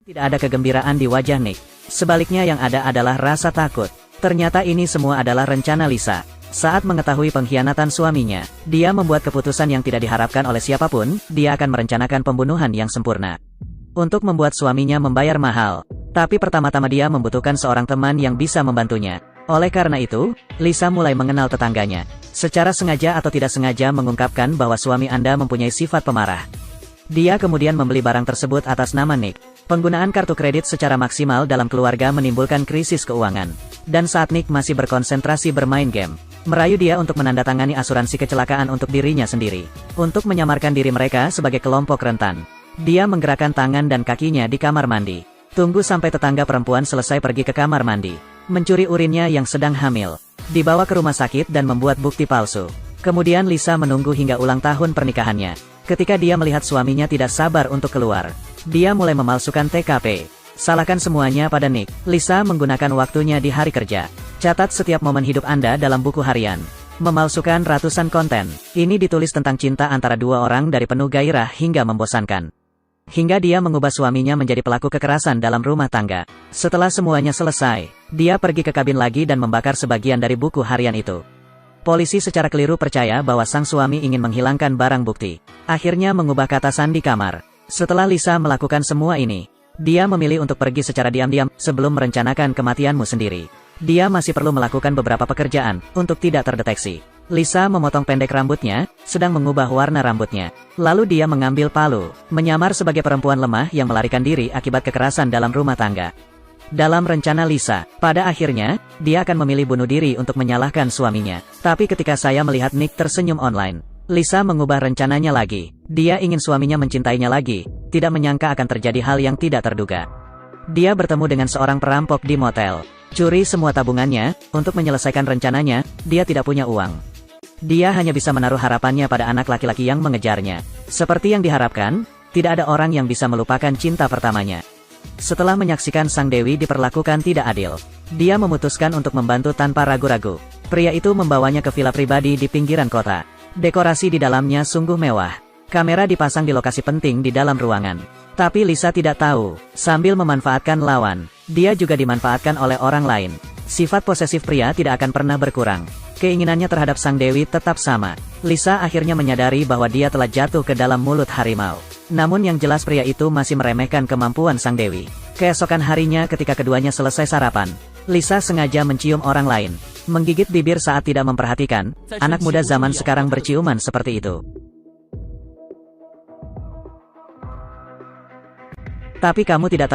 Tidak ada kegembiraan di wajah Nick. Sebaliknya yang ada adalah rasa takut. Ternyata ini semua adalah rencana Lisa. Saat mengetahui pengkhianatan suaminya, dia membuat keputusan yang tidak diharapkan oleh siapapun, dia akan merencanakan pembunuhan yang sempurna. Untuk membuat suaminya membayar mahal. Tapi pertama-tama dia membutuhkan seorang teman yang bisa membantunya. Oleh karena itu, Lisa mulai mengenal tetangganya. Secara sengaja atau tidak sengaja mengungkapkan bahwa suami Anda mempunyai sifat pemarah. Dia kemudian membeli barang tersebut atas nama Nick. Penggunaan kartu kredit secara maksimal dalam keluarga menimbulkan krisis keuangan. Dan saat Nick masih berkonsentrasi bermain game, merayu dia untuk menandatangani asuransi kecelakaan untuk dirinya sendiri. Untuk menyamarkan diri mereka sebagai kelompok rentan, dia menggerakkan tangan dan kakinya di kamar mandi. Tunggu sampai tetangga perempuan selesai pergi ke kamar mandi, mencuri urinnya yang sedang hamil, dibawa ke rumah sakit dan membuat bukti palsu. Kemudian Lisa menunggu hingga ulang tahun pernikahannya. Ketika dia melihat suaminya tidak sabar untuk keluar, dia mulai memalsukan TKP. Salahkan semuanya pada Nick. Lisa menggunakan waktunya di hari kerja. Catat setiap momen hidup Anda dalam buku harian. Memalsukan ratusan konten. Ini ditulis tentang cinta antara dua orang dari penuh gairah hingga membosankan. Hingga dia mengubah suaminya menjadi pelaku kekerasan dalam rumah tangga. Setelah semuanya selesai, dia pergi ke kabin lagi dan membakar sebagian dari buku harian itu. Polisi secara keliru percaya bahwa sang suami ingin menghilangkan barang bukti. Akhirnya mengubah kata sandi kamar. Setelah Lisa melakukan semua ini, dia memilih untuk pergi secara diam-diam sebelum merencanakan kematianmu sendiri. Dia masih perlu melakukan beberapa pekerjaan untuk tidak terdeteksi. Lisa memotong pendek rambutnya, sedang mengubah warna rambutnya. Lalu dia mengambil palu, menyamar sebagai perempuan lemah yang melarikan diri akibat kekerasan dalam rumah tangga. Dalam rencana Lisa, pada akhirnya, dia akan memilih bunuh diri untuk menyalahkan suaminya. Tapi ketika saya melihat Nick tersenyum online, Lisa mengubah rencananya lagi. Dia ingin suaminya mencintainya lagi, tidak menyangka akan terjadi hal yang tidak terduga. Dia bertemu dengan seorang perampok di motel, curi semua tabungannya. Untuk menyelesaikan rencananya, dia tidak punya uang. Dia hanya bisa menaruh harapannya pada anak laki-laki yang mengejarnya. Seperti yang diharapkan, tidak ada orang yang bisa melupakan cinta pertamanya. Setelah menyaksikan sang dewi diperlakukan tidak adil, dia memutuskan untuk membantu tanpa ragu-ragu. Pria itu membawanya ke villa pribadi di pinggiran kota. Dekorasi di dalamnya sungguh mewah. Kamera dipasang di lokasi penting di dalam ruangan. Tapi Lisa tidak tahu, sambil memanfaatkan lawan, dia juga dimanfaatkan oleh orang lain. Sifat posesif pria tidak akan pernah berkurang. Keinginannya terhadap sang dewi tetap sama. Lisa akhirnya menyadari bahwa dia telah jatuh ke dalam mulut harimau. Namun yang jelas pria itu masih meremehkan kemampuan sang dewi. Keesokan harinya ketika keduanya selesai sarapan, Lisa sengaja mencium orang lain, menggigit bibir saat tidak memperhatikan. Anak muda zaman sekarang berciuman seperti itu. Tapi kamu tidak tahu.